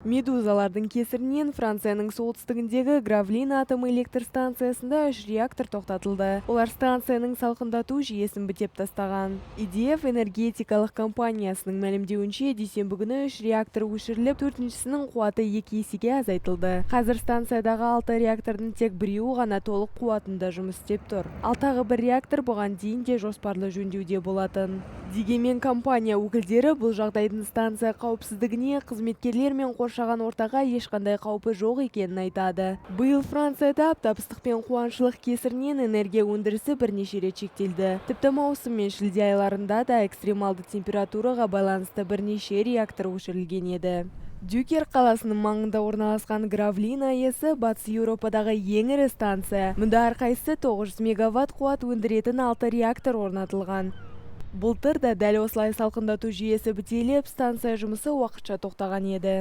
Медузалардың кесірінен Францияның солтүстігіндегі Гравлин атом электр станциясында 3 реактор тоқтатылды. Олар станцияның салқындату жүйесін бітеп тастаған. EDF энергетикалық компаниясының мәлімдеуінше, дүйсенбі күні 3 реактор өшіріліп, төртіншісінің қуаты 2 есеге азайтылды. Қазір станциядағы 6 реактордың тек біреуі ғана толық қуатында жұмыс істеп тұр. Ал тағы бір реактор бұған дейін де жоспарлы жөндеуде болатын. Дегенмен компания өкілдері бұл жағдайдың станция қауіпсіздігіне, қызметкерлер мен қоршаған ортаға ешқандай қаупі жоқ екенін айтады. Биыл Францияда аптап ыстық пен қуаңшылық кесірінен энергия өндірісі бірнеше рет шектелді. Тіпті маусым мен шілде айларында да экстремалды температураға байланысты бірнеше реактор өшірілген еді. Дюкер қаласының маңында орналасқан Гравлин АЭСі Батыс Еуропадағы ең ірі станция. Мұнда әрқайсысы 900 мегаватт қуат өндіретін 6 реактор орнатылған. Былтыр да дәл осылай салқындату жүйесі бітеліп, станция жұмысы уақытша тоқтаған еді.